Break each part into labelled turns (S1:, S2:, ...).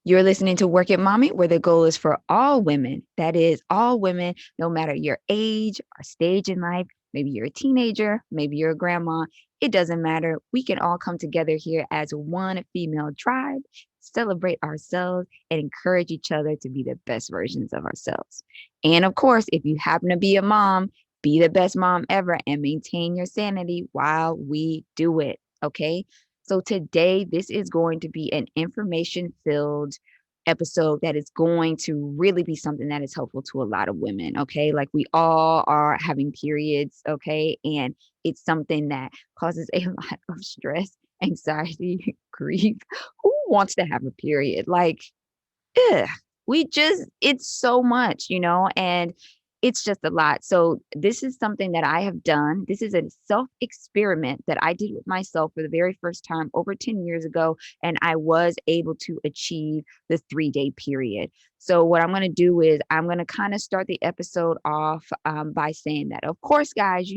S1: You're listening to Work It Mommy, where the goal is for all women. That is, all women, no matter your age or stage in life. Maybe you're a teenager, maybe you're a grandma. It doesn't matter. We can all come together here as one female tribe, celebrate ourselves, and encourage each other to be the best versions of ourselves. And of course, if you happen to be a mom, be the best mom ever and maintain your sanity while we do it. Okay. So today, this is going to be an information filled episode that is going to really be something that is helpful to a lot of women. Okay. Like we all are having periods. Okay. And it's something that causes a lot of stress, anxiety, grief. Who wants to have a period? Like, ugh, it's so much, and it's just a lot. So this is something that I have done. This is a self experiment that I did with myself for the very first time over 10 years ago. And I was able to achieve the 3-day period. So what I'm going to do is I'm going to kind of start the episode off by saying that, of course, guys,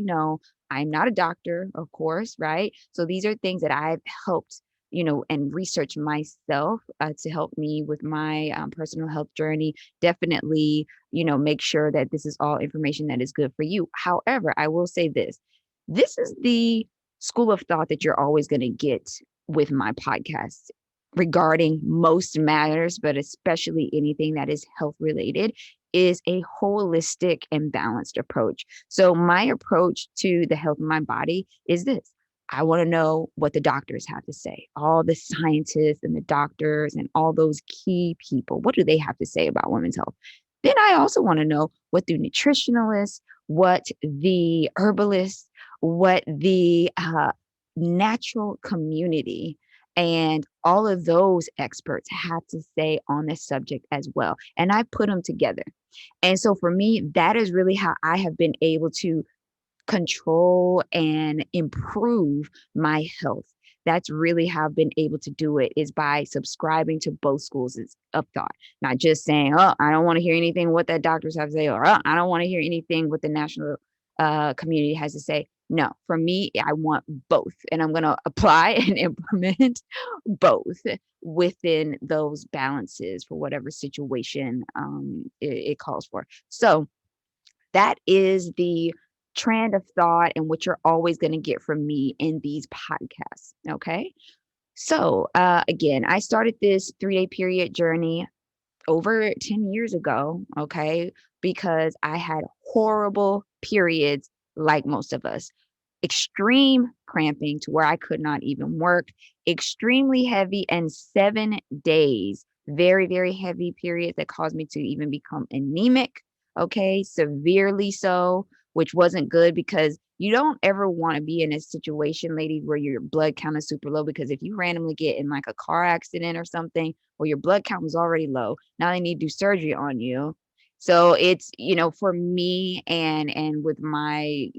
S1: I'm not a doctor, of course, right? So these are things that I've helped and research myself to help me with my personal health journey. Definitely, make sure that this is all information that is good for you. However, I will say this is the school of thought that you're always going to get with my podcast regarding most matters, but especially anything that is health related is a holistic and balanced approach. So my approach to the health of my body is this. I want to know what the doctors have to say, all the scientists and the doctors and all those key people. What do they have to say about women's health? Then I also want to know what the nutritionalists, what the herbalists, what the natural community, and all of those experts have to say on this subject as well. And I put them together. And so for me, that is really how I have been able to control and improve my health. That's really how I've been able to do it is by subscribing to both schools of thought, not just saying, oh, I don't want to hear anything what that doctors have to say, or oh, I don't want to hear anything what the national community has to say. No, for me, I want both. And I'm going to apply and implement both within those balances for whatever situation it calls for. So, that is the trend of thought and what you're always going to get from me in these podcasts. Okay. So, again, I started this 3-day period journey over 10 years ago. Okay. Because I had horrible periods like most of us, extreme cramping to where I could not even work, extremely heavy, and 7 days, very, very heavy periods that caused me to even become anemic. Okay, severely so, which wasn't good because you don't ever want to be in a situation, ladies, where your blood count is super low. Because if you randomly get in like a car accident or something, or your blood count was already low, now they need to do surgery on you. So it's, for me and with my,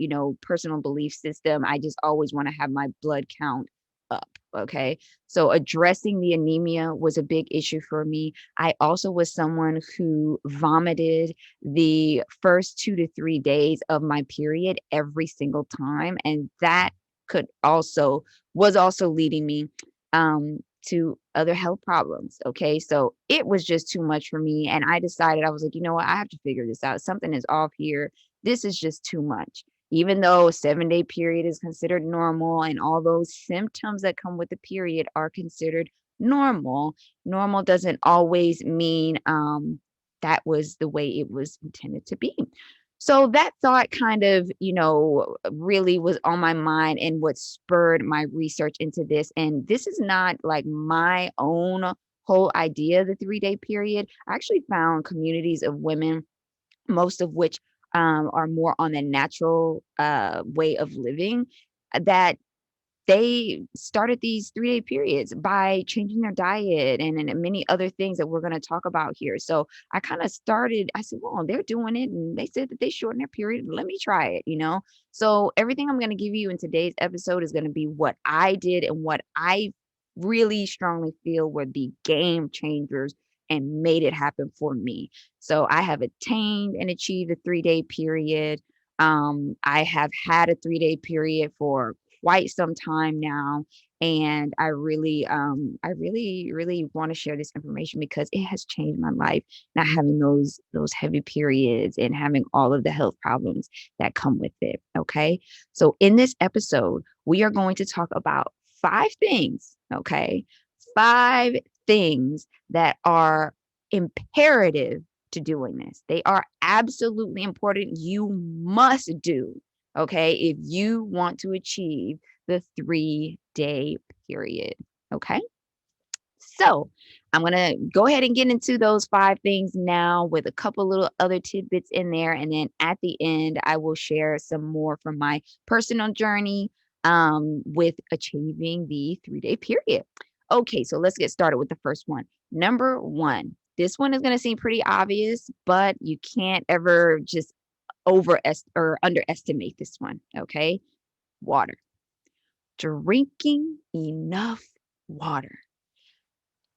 S1: personal belief system, I just always want to have my blood count up. Okay. So addressing the anemia was a big issue for me. I also was someone who vomited the first 2 to 3 days of my period every single time. And that could also was also leading me to other health problems. Okay. So it was just too much for me. And I decided, I was like, you know what? I have to figure this out. Something is off here. This is just too much. Even though a 7-day period is considered normal and all those symptoms that come with the period are considered normal, normal doesn't always mean that was the way it was intended to be. So that thought kind of, really was on my mind and what spurred my research into this. And this is not like my own whole idea, the 3-day period. I actually found communities of women, most of which are more on the natural way of living, that they started these 3-day periods by changing their diet and many other things that we're going to talk about here. So I kind of started, I said, well, they're doing it and they said that they shortened their period. Let me try it. So everything I'm going to give you in today's episode is going to be what I did and what I really strongly feel were the game changers and made it happen for me. So I have attained and achieved a 3-day period. I have had a 3-day period for quite some time now. And I really want to share this information because it has changed my life, not having those heavy periods and having all of the health problems that come with it. Okay. So in this episode, we are going to talk about 5 things. Okay. 5 things that are imperative to doing this. They are absolutely important. You must do, okay, if you want to achieve the 3-day period. Okay. So I'm going to go ahead and get into those 5 things now with a couple little other tidbits in there. And then at the end, I will share some more from my personal journey with achieving the 3-day period. Okay, so let's get started with the first one. Number one, this one is going to seem pretty obvious, but you can't ever just or underestimate this one. Okay, water. Drinking enough water.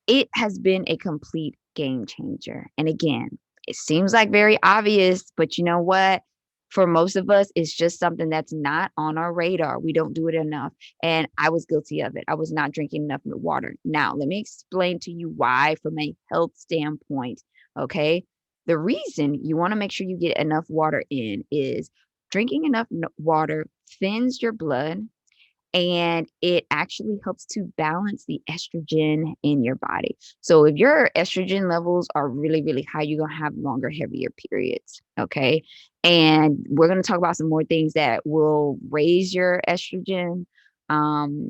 S1: It has been a complete game changer. And again, it seems like very obvious, but you know what? For most of us, it's just something that's not on our radar. We don't do it enough. And I was guilty of it. I was not drinking enough water. Now, let me explain to you why from a health standpoint. Okay. The reason you want to make sure you get enough water in is drinking enough water thins your blood, and it actually helps to balance the estrogen in your body. So if your estrogen levels are really, really high, you're going to have longer, heavier periods. Okay. And we're going to talk about some more things that will raise your estrogen, and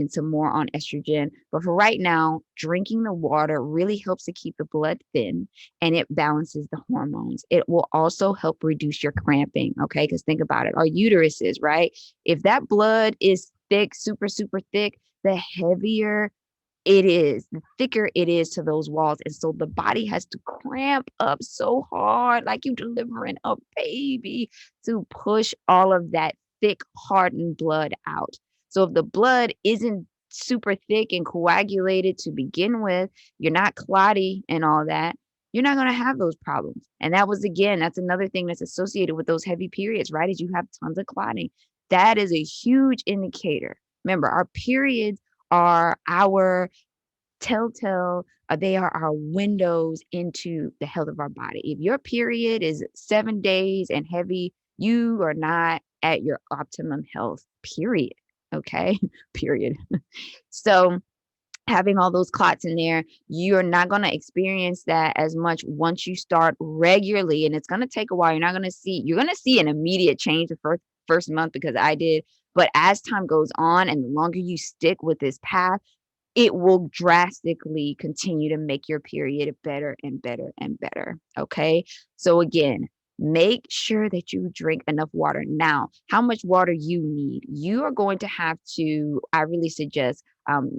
S1: some more on estrogen. But for right now, drinking the water really helps to keep the blood thin, and it balances the hormones. It will also help reduce your cramping. Okay. Because think about it, our uteruses, right? If that blood is thick, super, super thick, the heavier it is, the thicker it is to those walls. And so the body has to cramp up so hard, like you delivering a baby, to push all of that thick, hardened blood out. So if the blood isn't super thick and coagulated to begin with, you're not clotty and all that, you're not going to have those problems. And that's another thing that's associated with those heavy periods, right? Is you have tons of clotting. That is a huge indicator. Remember, our periods are our telltale, they are our windows into the health of our body. If your period is 7 days and heavy, you are not at your optimum health, period. Okay, period. So, having all those clots in there, you're not going to experience that as much once you start regularly. And it's going to take a while. You're going to see an immediate change the first month, because I did. But as time goes on and the longer you stick with this path, it will drastically continue to make your period better and better and better. Okay. So again, make sure that you drink enough water. Now, how much water you need, you are going to have to, I really suggest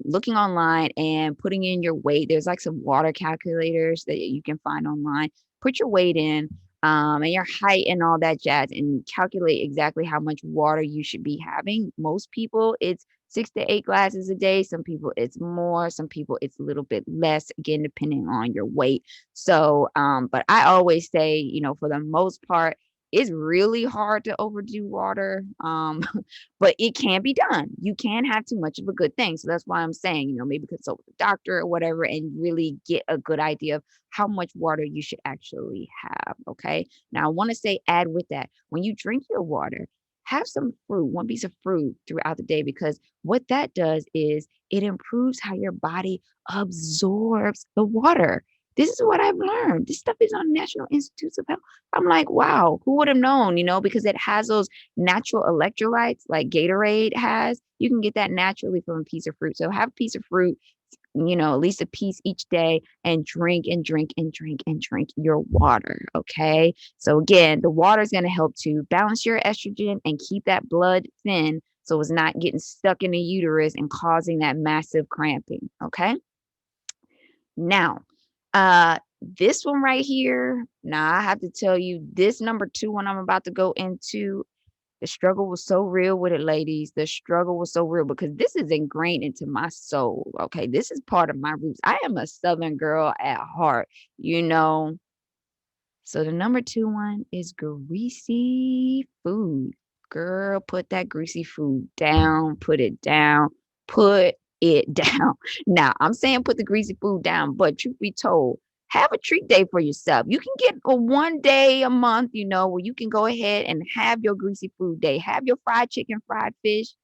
S1: looking online and putting in your weight. There's like some water calculators that you can find online. Put your weight in, and your height and all that jazz, and calculate exactly how much water you should be having. Most people, it's 6 to 8 glasses a day. Some people it's more, some people it's a little bit less, again, depending on your weight. So, but I always say, for the most part, it's really hard to overdo water. But it can be done. You can have too much of a good thing. So that's why I'm saying, maybe consult with a doctor or whatever and really get a good idea of how much water you should actually have. Okay. Now, I want to say, add with that, when you drink your water, have some fruit, one piece of fruit throughout the day, because what that does is it improves how your body absorbs the water. This is what I've learned. This stuff is on National Institutes of Health. I'm like, wow, who would have known, because it has those natural electrolytes like Gatorade has. You can get that naturally from a piece of fruit. So have a piece of fruit, at least a piece each day, and drink and drink and drink and drink your water. Okay. So again, the water is going to help to balance your estrogen and keep that blood thin, so it's not getting stuck in the uterus and causing that massive cramping. Okay. Now, this one right here, now I have to tell you, this number 2 one I'm about to go into, the struggle was so real with it, ladies. The struggle was so real because this is ingrained into my soul. Okay. This is part of my roots. I am a Southern girl at heart, you know. So the number 2 one is greasy food. Girl, put that greasy food down, put it down, put it down. Now, I'm saying put the greasy food down, but truth be told, have a treat day for yourself. You can get a one day a month, where you can go ahead and have your greasy food day. Have your fried chicken, fried fish,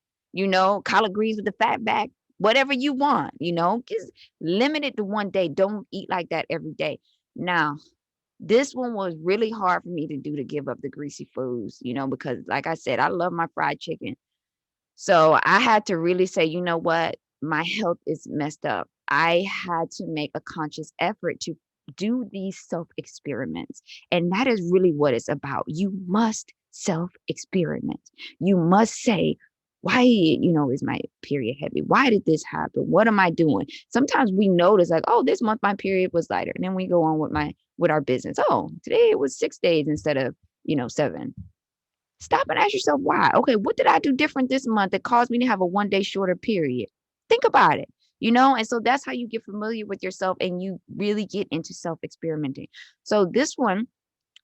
S1: collard greens with the fat back, whatever you want, just limit it to one day. Don't eat like that every day. Now, this one was really hard for me to do, to give up the greasy foods, because like I said, I love my fried chicken. So I had to really say, you know what? My health is messed up. I had to make a conscious effort to do these self experiments. And that is really what it's about. You must self experiment. You must say, why, is my period heavy? Why did this happen? What am I doing? Sometimes we notice like, oh, this month my period was lighter. And then we go on with our business. Oh, today it was 6 days instead of, 7. Stop and ask yourself why. Okay, what did I do different this month that caused me to have a one day shorter period? Think about it, and so that's how you get familiar with yourself and you really get into self experimenting. So, this one,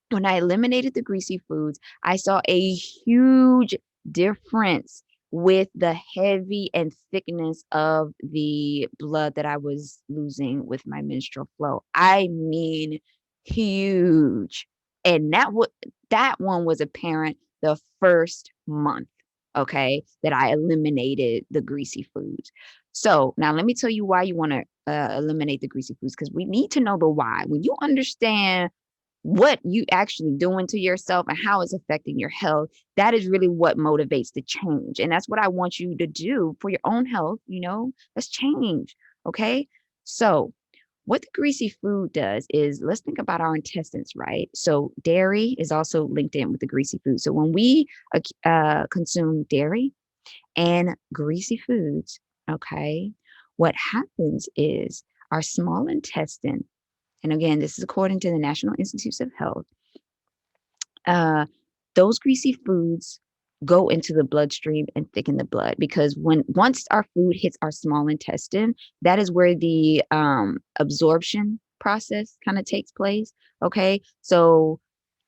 S1: when I eliminated the greasy foods, I saw a huge difference with the heavy and thickness of the blood that I was losing with my menstrual flow. I mean, huge. And that one was apparent the first month, okay, that I eliminated the greasy foods. So now let me tell you why you want to eliminate the greasy foods, because we need to know the why. When you understand what you actually doing to yourself and how it's affecting your health, that is really what motivates the change. And that's what I want you to do for your own health. Let's change. Okay. So, what the greasy food does is, let's think about our intestines, right? So, dairy is also linked in with the greasy food. So, when we consume dairy and greasy foods, okay, what happens is our small intestine, and again, this is according to the National Institutes of Health, uh, those greasy foods go into the bloodstream and thicken the blood, because once our food hits our small intestine, that is where the absorption process kind of takes place. Okay, so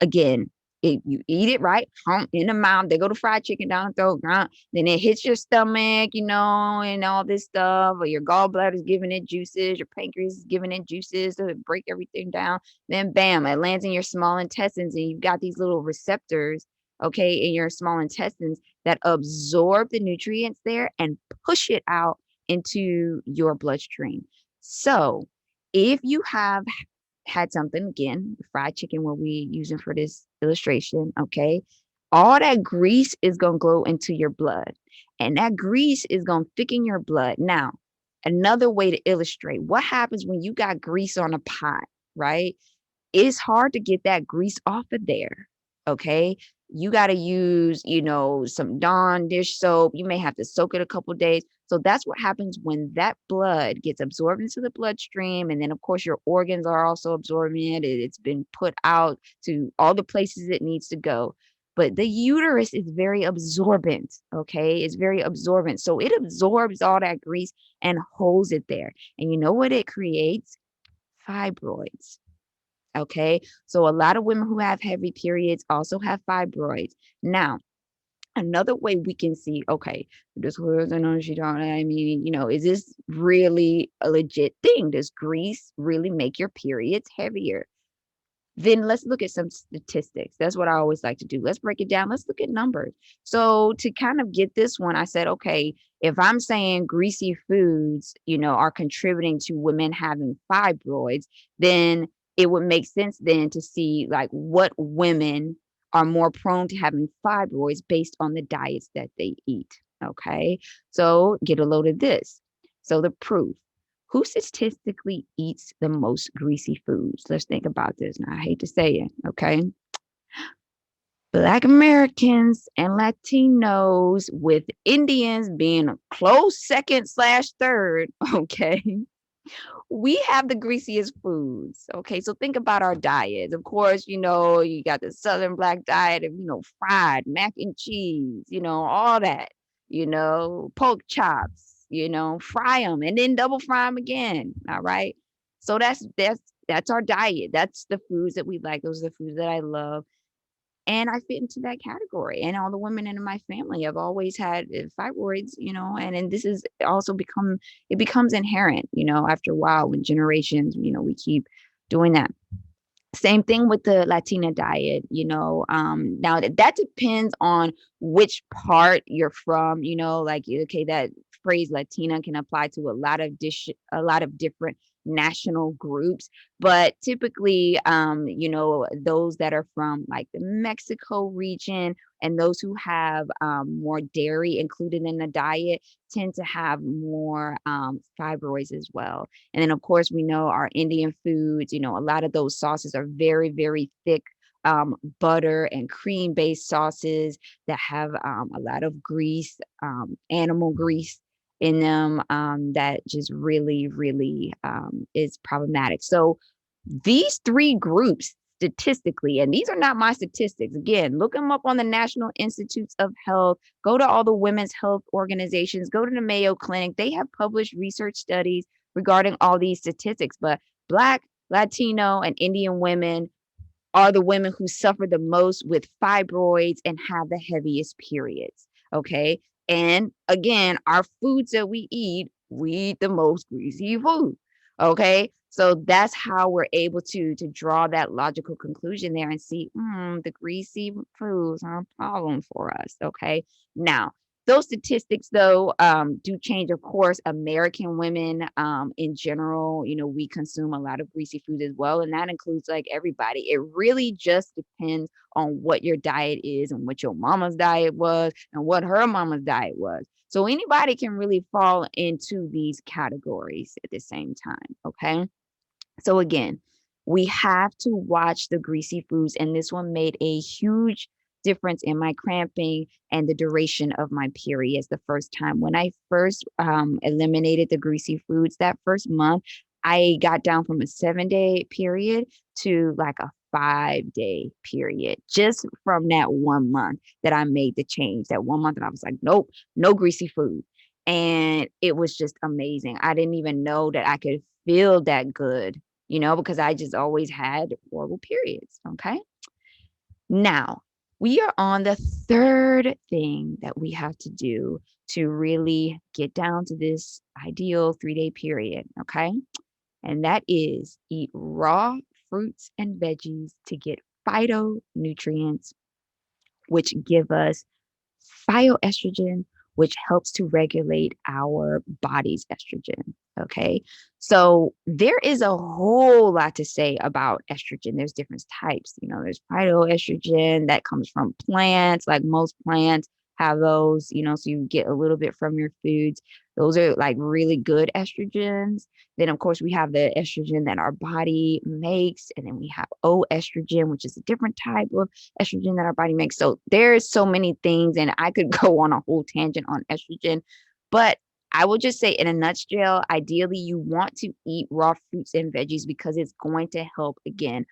S1: again, if you eat it right, in the mouth, they go to fried chicken down the throat, then it hits your stomach, and all this stuff, or your gallbladder is giving it juices, your pancreas is giving it juices to break everything down. Then bam, it lands in your small intestines, and you've got these little receptors, okay, in your small intestines that absorb the nutrients there and push it out into your bloodstream. So if you have had something, again, fried chicken, what we using for this illustration, okay, all that grease is going to go into your blood, and that grease is going to thicken your blood. Now, another way to illustrate what happens when you got grease on a pot, right? It's hard to get that grease off of there. Okay. You got to use, some Dawn dish soap. You may have to soak it a couple days. So that's what happens when that blood gets absorbed into the bloodstream. And then, of course, your organs are also absorbing it. It's been put out to all the places it needs to go. But the uterus is very absorbent. Okay. It's very absorbent. So it absorbs all that grease and holds it there. And you know what it creates? Fibroids. Okay. So a lot of women who have heavy periods also have fibroids. Now, another way we can see, okay, this was, I know she don't, I mean, is this really a legit thing? Does grease really make your periods heavier? Then let's look at some statistics. That's what I always like to do. Let's break it down. Let's look at numbers. So to kind of get this one, I said, okay, if I'm saying greasy foods, are contributing to women having fibroids, then it would make sense then to see like what women are more prone to having fibroids based on the diets that they eat. Okay. So get a load of this. So the proof. Who statistically eats the most greasy foods? Let's think about this. Now, I hate to say it, okay? Black Americans and Latinos, with Indians being a close second slash third, okay? We have the greasiest foods. Okay, so think about our diets. Of course, you got the Southern Black diet of, fried mac and cheese, all that, pork chops, fry them and then double fry them again. All right. So that's our diet. That's the foods that we like. Those are the foods that I love. And I fit into that category. And all the women in my family have always had fibroids, and this is also it becomes inherent, after a while when generations, we keep doing that. Same thing with the Latina diet, now that depends on which part you're from, like, okay, that phrase Latina can apply to a lot of different national groups, but typically, those that are from like the Mexico region and those who have more dairy included in the diet tend to have more fibroids as well. And then, of course, we know our Indian foods, a lot of those sauces are very, very thick, butter and cream based sauces that have a lot of grease, animal grease in them, that just really, really is problematic. So, these three groups statistically, and these are not my statistics, again, look them up on the National Institutes of Health, go to all the women's health organizations, go to the Mayo Clinic. They have published research studies regarding all these statistics, but Black, Latino, and Indian women are the women who suffer the most with fibroids and have the heaviest periods. Okay. And again, our foods that we eat the most greasy food. Okay. So that's how we're able to draw that logical conclusion there and see, the greasy foods are a problem for us. Okay. Now, those statistics, though, do change. Of course, American women, in general, we consume a lot of greasy food as well, and that includes like everybody. It really just depends on what your diet is and what your mama's diet was and what her mama's diet was. So anybody can really fall into these categories at the same time. Okay. So again, we have to watch the greasy foods, and this one made a huge difference in my cramping and the duration of my periods the first time. When I first eliminated the greasy foods that first month, I got down from a 7-day period to like a 5-day period just from that 1 month that I made the change. That 1 month, and I was like, nope, no greasy food. And it was just amazing. I didn't even know that I could feel that good, because I just always had horrible periods. Okay. Now, we are on the third thing that we have to do to really get down to this ideal 3-day period. Okay. And that is eat raw fruits and veggies to get phytonutrients, which give us phytoestrogen, which helps to regulate our body's estrogen. Okay. So there is a whole lot to say about estrogen. There's different types. There's phytoestrogen that comes from plants, like most plants have those, so you get a little bit from your foods. Those are like really good estrogens. Then, of course, we have the estrogen that our body makes. And then we have O estrogen, which is a different type of estrogen that our body makes. So there's so many things, and I could go on a whole tangent on estrogen, but I will just say in a nutshell, ideally you want to eat raw fruits and veggies because it's going to help again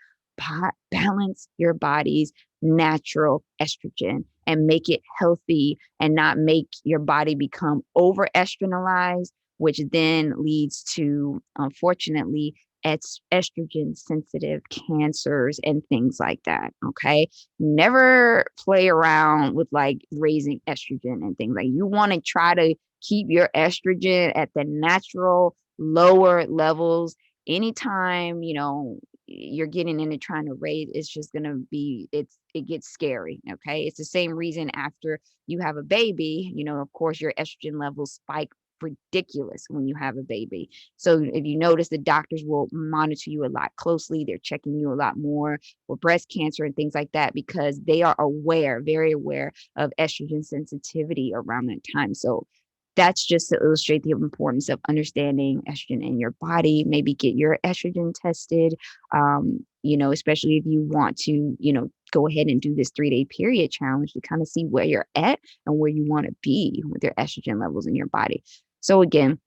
S1: balance your body's natural estrogen and make it healthy and not make your body become over estrogenized, which then leads to, unfortunately, estrogen sensitive cancers and things like that. Okay. Never play around with like raising estrogen and things like you want to try to keep your estrogen at the natural lower levels. Anytime, you're getting into trying to raise, it's just going to be, it gets scary. Okay. It's the same reason after you have a baby, of course, your estrogen levels spike ridiculous when you have a baby. So if you notice, the doctors will monitor you a lot closely. They're checking you a lot more for breast cancer and things like that because they are aware, very aware of estrogen sensitivity around that time. So that's just to illustrate the importance of understanding estrogen in your body. Maybe get your estrogen tested, especially if you want to, go ahead and do this 3-day period challenge to kind of see where you're at and where you want to be with your estrogen levels in your body. So again,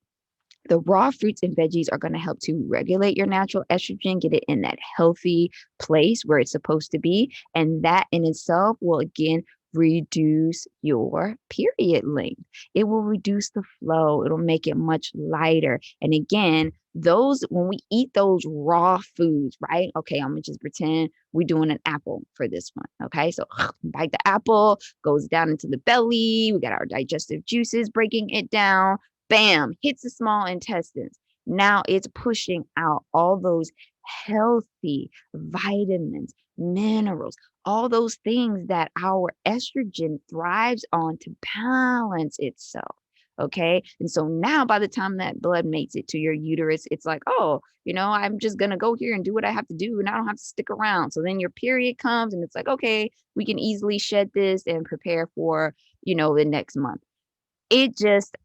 S1: the raw fruits and veggies are going to help to regulate your natural estrogen, get it in that healthy place where it's supposed to be. And that in itself will again reduce your period length. It will reduce the flow. It'll make it much lighter. And again, Those, when we eat those raw foods, right? Okay, I'm gonna just pretend we're doing an apple for this one. Okay, so bite the apple, goes down into the belly. We got our digestive juices breaking it down. Bam, hits the small intestines. Now it's pushing out all those healthy vitamins, minerals, all those things that our estrogen thrives on to balance itself. Okay. And so now by the time that blood makes it to your uterus, it's like, oh, I'm just going to go here and do what I have to do and I don't have to stick around. So then your period comes and it's like, okay, we can easily shed this and prepare for, the next month.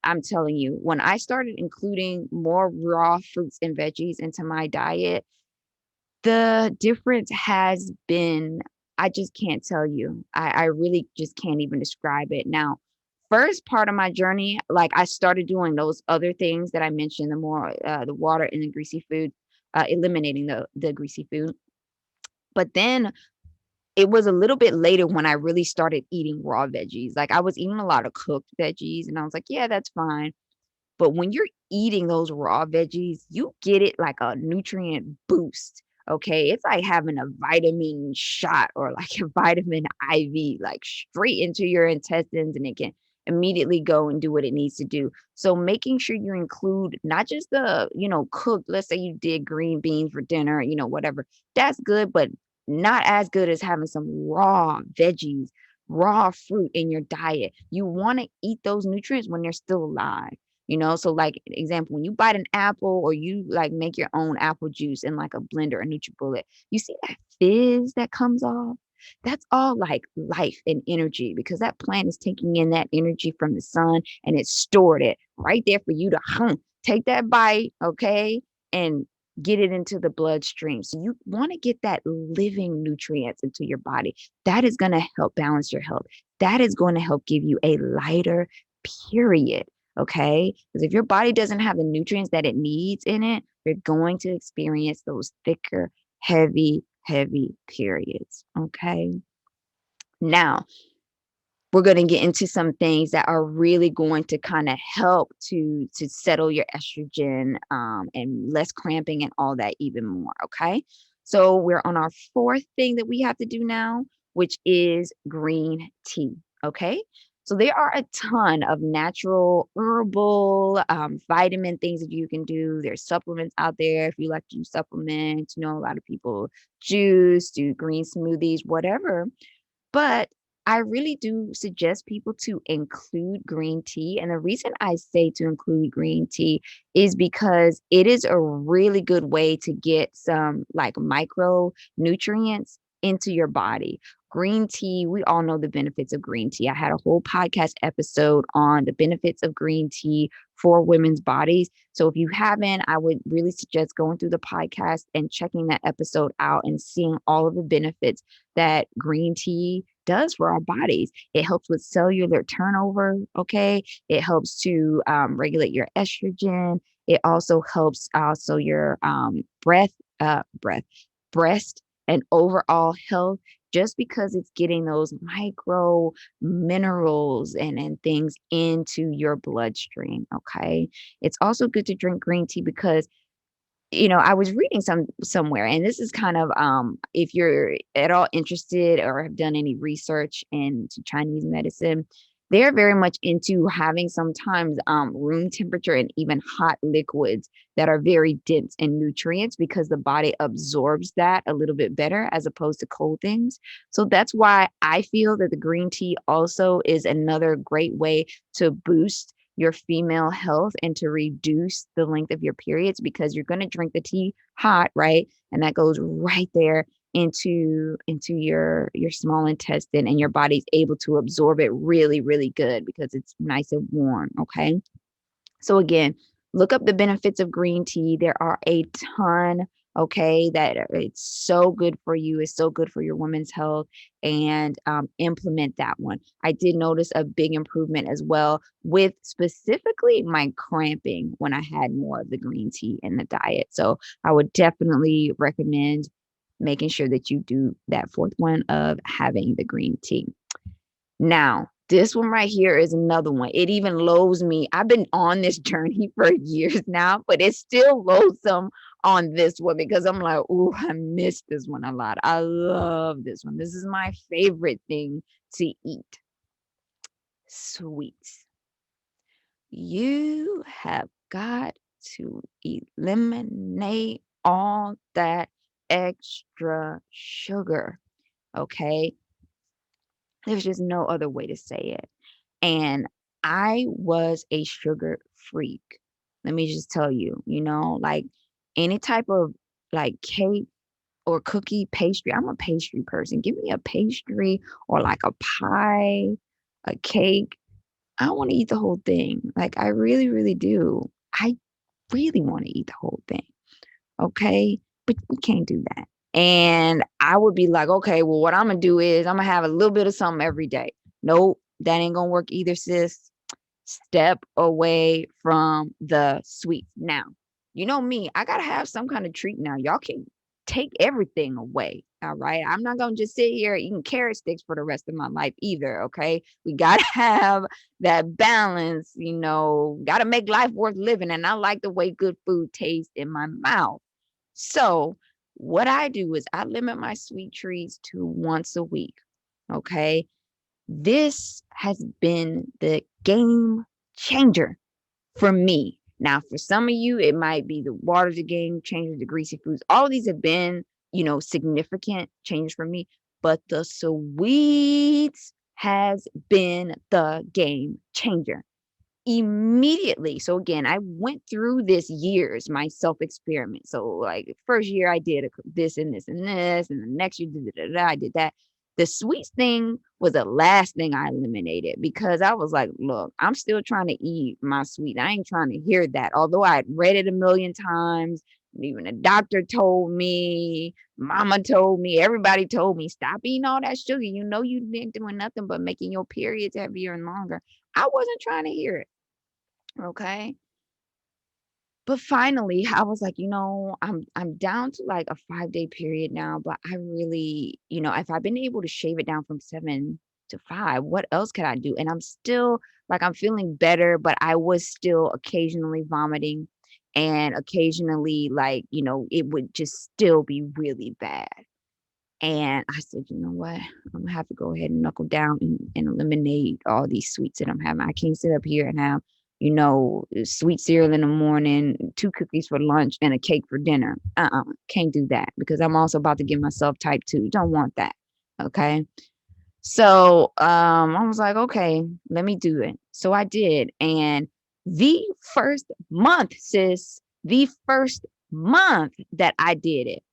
S1: I'm telling you, when I started including more raw fruits and veggies into my diet, the difference has been, I just can't tell you. I really just can't even describe it. Now, first part of my journey, like I started doing those other things that I mentioned, the water and the greasy food, eliminating the greasy food. But then it was a little bit later when I really started eating raw veggies. Like I was eating a lot of cooked veggies and I was like, yeah, that's fine. But when you're eating those raw veggies, you get it like a nutrient boost. Okay. It's like having a vitamin shot or like a vitamin IV, like straight into your intestines, and it can immediately go and do what it needs to do. So making sure you include not just the, cooked, let's say you did green beans for dinner, whatever, that's good, but not as good as having some raw veggies, raw fruit in your diet. You want to eat those nutrients when they're still alive. So like example, when you bite an apple or you like make your own apple juice in like a blender or NutriBullet, you see that fizz that comes off? That's all like life and energy because that plant is taking in that energy from the sun and it stored it right there for you to take that bite, okay, and get it into the bloodstream. So you want to get that living nutrients into your body. That is going to help balance your health. That is going to help give you a lighter period. Okay. Because if your body doesn't have the nutrients that it needs in it, you're going to experience those thicker, heavy periods. Okay. Now, we're going to get into some things that are really going to kind of help to settle your estrogen, and less cramping and all that even more. Okay. So we're on our fourth thing that we have to do now, which is green tea. Okay. So there are a ton of natural herbal, vitamin things that you can do. There's supplements out there. If you like to do supplements, a lot of people juice, do green smoothies, whatever. But I really do suggest people to include green tea. And the reason I say to include green tea is because it is a really good way to get some like micronutrients into your body. Green tea, we all know the benefits of green tea. I had a whole podcast episode on the benefits of green tea for women's bodies. So if you haven't, I would really suggest going through the podcast and checking that episode out and seeing all of the benefits that green tea does for our bodies. It helps with cellular turnover. Okay. It helps to regulate your estrogen. It also helps also your breast and overall health, just because it's getting those micro minerals and things into your bloodstream. Okay. It's also good to drink green tea because I was reading somewhere, and this is kind of, if you're at all interested or have done any research into Chinese medicine, they're very much into having sometimes room temperature and even hot liquids that are very dense in nutrients because the body absorbs that a little bit better as opposed to cold things. So that's why I feel that the green tea also is another great way to boost your female health and to reduce the length of your periods, because you're going to drink the tea hot, right? And that goes right there into your small intestine, and your body's able to absorb it really good because it's nice and warm. Okay. So again, look up the benefits of green tea. There are a ton, okay, that it's so good for you. It's so good for your women's health, and implement that one. I did notice a big improvement as well with specifically my cramping when I had more of the green tea in the diet. So I would definitely recommend making sure that you do that fourth one of having the green tea. Now, This one right here is another one. It even loads me. I've been on this journey for years now, but it's still loathsome on this one because I'm like, ooh, I miss this one a lot. I love this one. This is my favorite thing to eat. Sweets. You have got to eliminate all that extra sugar. Okay. There's just no other way to say it. And I was a sugar freak. Let me just tell you, like any type of like cake or cookie pastry. I'm a pastry person. Give me a pastry or like a pie, a cake. I want to eat the whole thing. Like I really, really do. I really want to eat the whole thing. Okay. But we can't do that. And I would be like, okay, well, what I'm gonna do is I'm gonna have a little bit of something every day. Nope, that ain't gonna work either, sis. Step away from the sweets. Now, you know me, I gotta have some kind of treat now. Y'all can take everything away. All right. I'm not gonna just sit here eating carrot sticks for the rest of my life either. Okay. We gotta have that balance, gotta make life worth living. And I like the way good food tastes in my mouth. So what I do is I limit my sweet treats to once a week. Okay. This has been the game changer for me. Now, for some of you, it might be the water's a game changer, the greasy foods. All of these have been, significant changes for me. But the sweets has been the game changer immediately. So again, I went through this years, my self experiment. So like first year I did this and this and this, and the next year I did that. The sweets thing was the last thing I eliminated because I was like, look, I'm still trying to eat my sweet. I ain't trying to hear that. Although I had read it a million times, even the doctor told me, mama told me, everybody told me, stop eating all that sugar. You know you ain't doing nothing but making your periods heavier and longer. I wasn't trying to hear it. Okay. But finally, I was like, I'm down to like a 5-day period now, but I really, if I've been able to shave it down from 7 to 5, what else could I do? And I'm still like I'm feeling better, but I was still occasionally vomiting and occasionally like, it would just still be really bad. And I said, you know what? I'm gonna have to go ahead and knuckle down and eliminate all these sweets that I'm having. I can't sit up here and have, sweet cereal in the morning, 2 cookies for lunch, and a cake for dinner. Can't do that because I'm also about to give myself type 2. Don't want that. Okay. So I was like, okay, let me do it. So I did. And the first month, sis, the first month that I did it,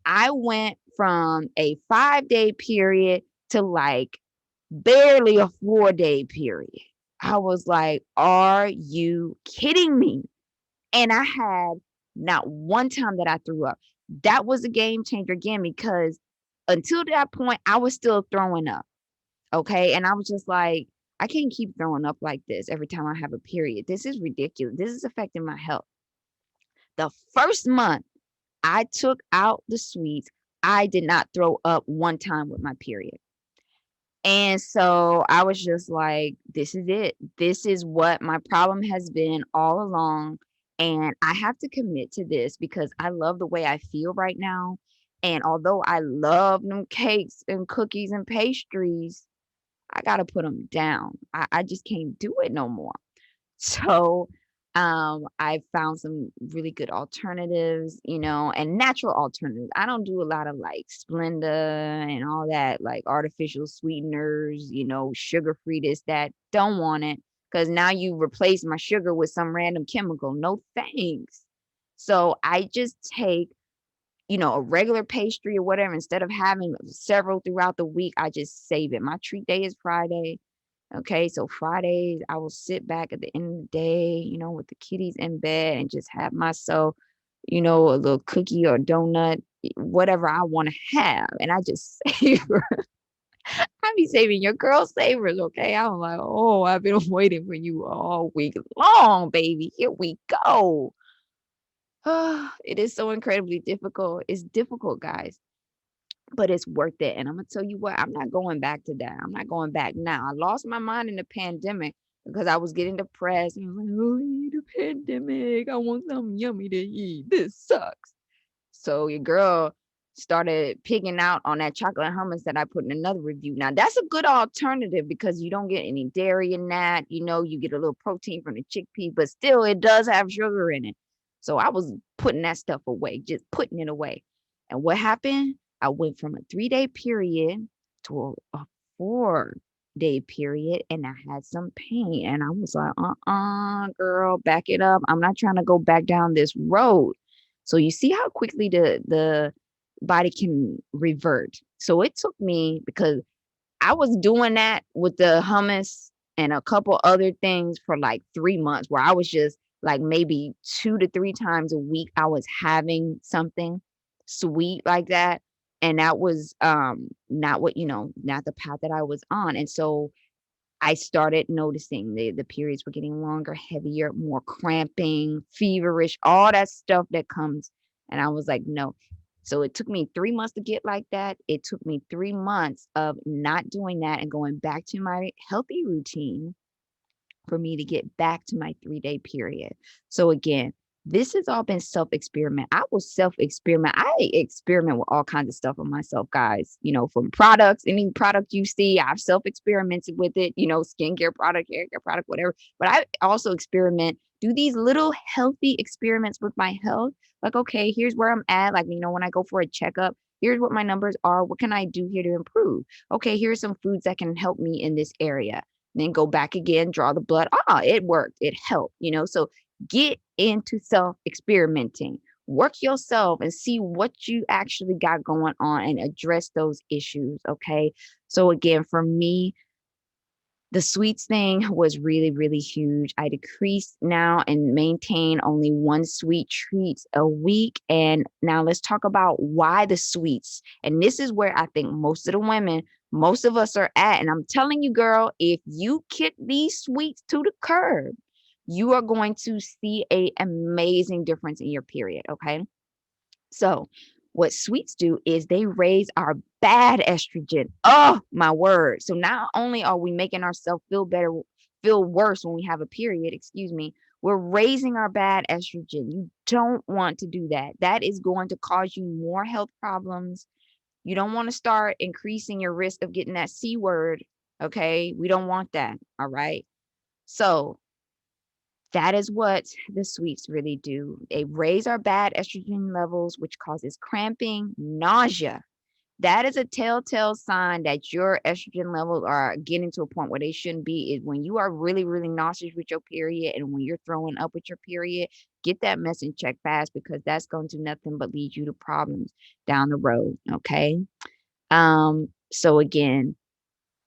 S1: I went from a 5-day period to like barely a 4-day period. I was like, are you kidding me? And I had not one time that I threw up. That was a game changer again because until that point, I was still throwing up. Okay. And I was just like, I can't keep throwing up like this every time I have a period. This is ridiculous. This is affecting my health. The first month, I took out the sweets. I did not throw up one time with my period. And so I was just like, this is it. This is what my problem has been all along. And I have to commit to this because I love the way I feel right now. And although I love them cakes and cookies and pastries, I got to put them down. I just can't do it no more. So, I found some really good alternatives, and natural alternatives. I don't do a lot of like Splenda and all that, like artificial sweeteners, sugar free this, that. Don't want it because now you replace my sugar with some random chemical. No thanks. So I just take, a regular pastry or whatever. Instead of having several throughout the week, I just save it. My treat day is Friday. Okay, so Fridays, I will sit back at the end of the day, with the kitties in bed and just have myself, a little cookie or donut, whatever I want to have. And I just savor. I be saving your girl savers, okay? I'm like, oh, I've been waiting for you all week long, baby. Here we go. It is so incredibly difficult. It's difficult, guys. but it's worth it. And I'm gonna tell you what, I'm not going back to that. I'm not going back now. I lost my mind in the pandemic because I was getting depressed and I was like, oh, I need a pandemic. I want something yummy to eat. This sucks. So your girl started picking out on that chocolate hummus that I put in another review. Now that's a good alternative because you don't get any dairy in that. You know, you get a little protein from the chickpea, but still it does have sugar in it. So I was putting that stuff away, just putting it away. And what happened? I went from a 3-day period to a 4-day period and I had some pain. And I was like, girl, back it up. I'm not trying to go back down this road. So you see how quickly the body can revert. So it took me because I was doing that with the hummus and a couple other things for like 3 months where I was just like maybe 2 to 3 times a week I was having something sweet like that. And that was not what, not the path that I was on. And so I started noticing the periods were getting longer, heavier, more cramping, feverish, all that stuff that comes. And I was like, no. So it took me 3 months to get like that. It took me 3 months of not doing that and going back to my healthy routine for me to get back to my 3-day period. So again, this has all been self-experiment. I will self-experiment. I experiment with all kinds of stuff on myself, guys. From products, any product you see, I've self-experimented with it, skincare product, hair care product, whatever. But I also experiment, do these little healthy experiments with my health. Like, okay, here's where I'm at. Like, when I go for a checkup, here's what my numbers are. What can I do here to improve? Okay, here's some foods that can help me in this area, then go back again, draw the blood. It worked. It helped. So get into self experimenting, work yourself and see what you actually got going on and address those issues. Okay. So, again, for me, the sweets thing was really, really huge. I decreased now and maintain only one sweet treat a week. And now let's talk about why the sweets. And this is where I think most of the women, most of us are at. And I'm telling you, girl, if you kick these sweets to the curb, you are going to see a amazing difference in your period. Okay. So, what sweets do is they raise our bad estrogen. Oh, my word. So, not only are we making ourselves feel better, feel worse when we have a period, excuse me, we're raising our bad estrogen. You don't want to do that. That is going to cause you more health problems. You don't want to start increasing your risk of getting that C word. Okay. We don't want that. All right. So, that is what the sweets really do. They raise our bad estrogen levels, which causes cramping, nausea. That is a telltale sign that your estrogen levels are getting to a point where they shouldn't be. Is when you are really, really nauseous with your period and when you're throwing up with your period, get that mess in check fast because that's going to do nothing but lead you to problems down the road. Okay. So again,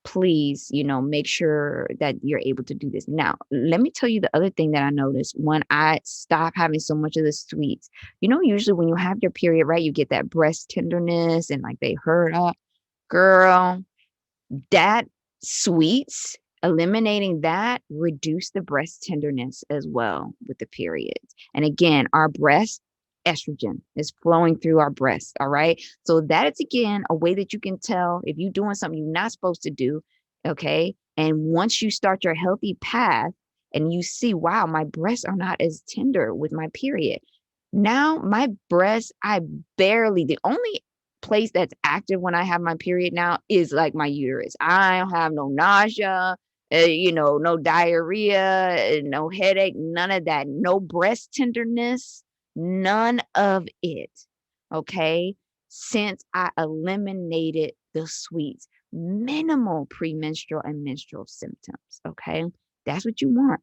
S1: please, make sure that you're able to do this. Now, let me tell you the other thing that I noticed when I stopped having so much of the sweets. Usually when you have your period, right, you get that breast tenderness and like they hurt up. Girl, that sweets, eliminating that reduce the breast tenderness as well with the periods. And again, our breast estrogen is flowing through our breast. All right. So that is again a way that you can tell if you're doing something you're not supposed to do. Okay. And once you start your healthy path and you see, wow, my breasts are not as tender with my period. Now my breasts, the only place that's active when I have my period now is like my uterus. I don't have no nausea, no diarrhea, no headache, none of that, no breast tenderness, none of it. Okay. Since I eliminated the sweets, minimal premenstrual and menstrual symptoms. Okay. That's what you want.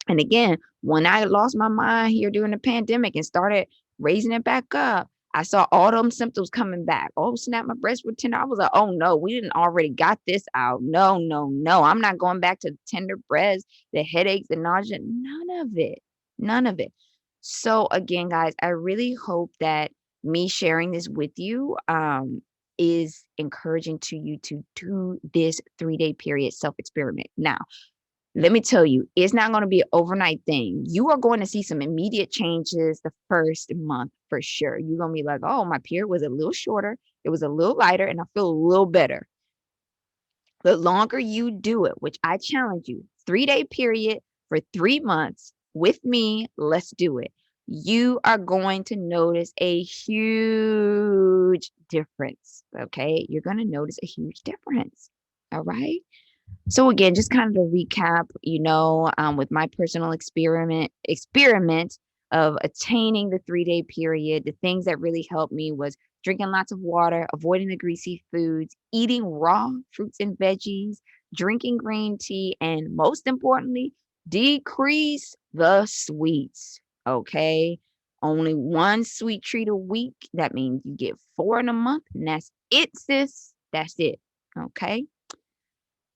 S1: And again, when I lost my mind here during the pandemic and started raising it back up, I saw all them symptoms coming back. Oh, snap, my breasts were tender. I was like, oh no, we didn't already got this out. No, no, no. I'm not going back to tender breasts, the headaches, the nausea, none of it. None of it. So again, guys, I really hope that me sharing this with you is encouraging to you to do this 3-day period self-experiment. Now, let me tell you, it's not going to be an overnight thing. You are going to see some immediate changes the first month for sure. You're going to be like, oh, my period was a little shorter. It was a little lighter and I feel a little better. The longer you do it, which I challenge you, 3-day period for 3 months with me, let's do it. You are going to notice a huge difference, okay? You're gonna notice a huge difference, all right? So again, just kind of to recap, with my personal experiment of attaining the 3-day period, the things that really helped me was drinking lots of water, avoiding the greasy foods, eating raw fruits and veggies, drinking green tea, and most importantly, decrease the sweets. Okay. Only one sweet treat a week. That means you get 4 in a month, and that's it, sis. That's it. Okay.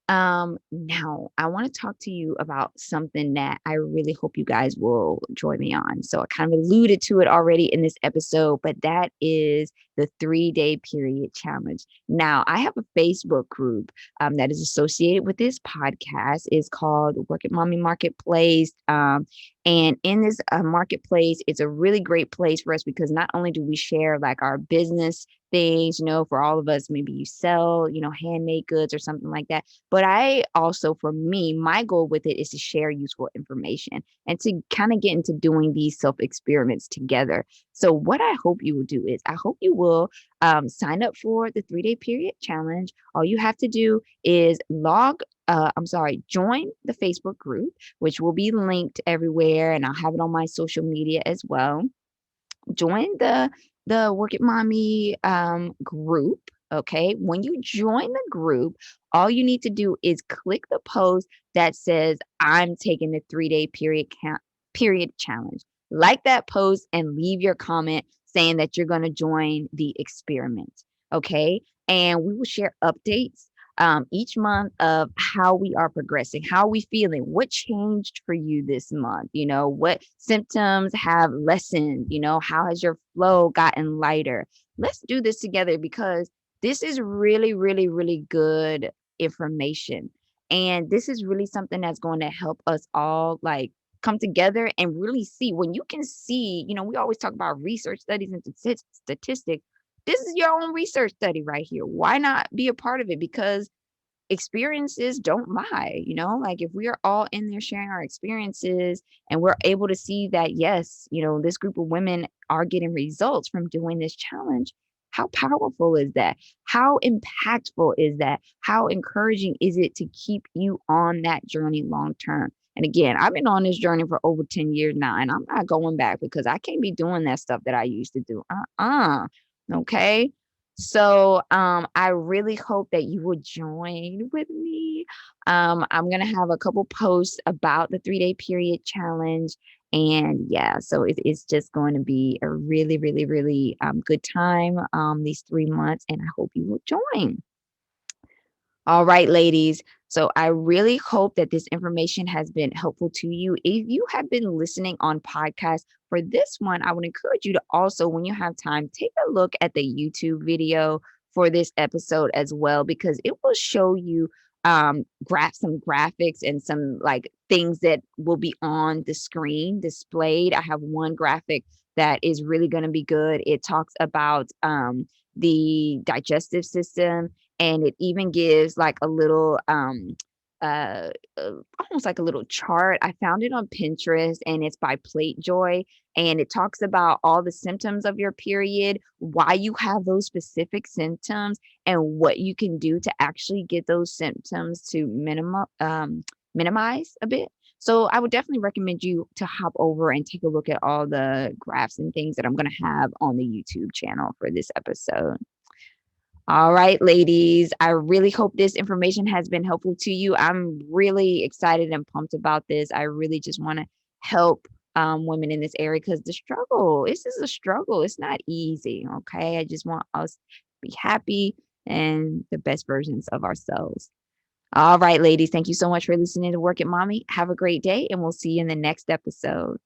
S1: Now I want to talk to you about something that I really hope you guys will join me on. So I kind of alluded to it already in this episode, but that is the 3-day period challenge. Now I have a Facebook group that is associated with this podcast. It's called Work at Mommy Marketplace. And in this marketplace, it's a really great place for us because not only do we share like our business things, for all of us, maybe you sell, handmade goods or something like that. But I also, for me, my goal with it is to share useful information and to kind of get into doing these self experiments together. So, what I hope you will do is, I hope you will sign up for the 3-day period challenge. All you have to do is join the Facebook group, which will be linked everywhere, and I'll have it on my social media as well. Join the Work It Mommy group. Okay. When you join the group, all you need to do is click the post that says, I'm taking the 3-day period challenge. Like that post and leave your comment saying that you're going to join the experiment. Okay. And we will share updates each month of how we are progressing, how are we feeling, what changed for you this month, what symptoms have lessened, how has your flow gotten lighter. Let's do this together because this is really, really, really good information. And this is really something that's going to help us all like come together and really see when you can see, we always talk about research studies and statistics. This is your own research study right here. Why not be a part of it? Because experiences don't lie, like if we are all in there sharing our experiences and we're able to see that, yes, this group of women are getting results from doing this challenge. How powerful is that? How impactful is that? How encouraging is it to keep you on that journey long term? And again, I've been on this journey for over 10 years now, and I'm not going back because I can't be doing that stuff that I used to do. Okay. So I really hope that you will join with me. I'm gonna have a couple posts about the 3-day period challenge. And yeah, so it's just going to be a really, really, really good time these 3 months, and I hope you will join. All right, ladies. So I really hope that this information has been helpful to you. If you have been listening on podcasts for this one, I would encourage you to also, when you have time, take a look at the YouTube video for this episode as well, because it will show you some graphics and some like things that will be on the screen displayed. I have one graphic that is really going to be good. It talks about the digestive system, and it even gives like a little uh, almost like a little chart. I found it on Pinterest and it's by Plate Joy, and it talks about all the symptoms of your period, why you have those specific symptoms, and what you can do to actually get those symptoms to minimize a bit. So I would definitely recommend you to hop over and take a look at all the graphs and things that I'm going to have on the YouTube channel for this episode. All right, ladies, I really hope this information has been helpful to you. I'm really excited and pumped about this. I really just want to help women in this area because this is a struggle. It's not easy. Okay. I just want us to be happy and the best versions of ourselves. All right, ladies, thank you so much for listening to Work It Mommy. Have a great day, and we'll see you in the next episode.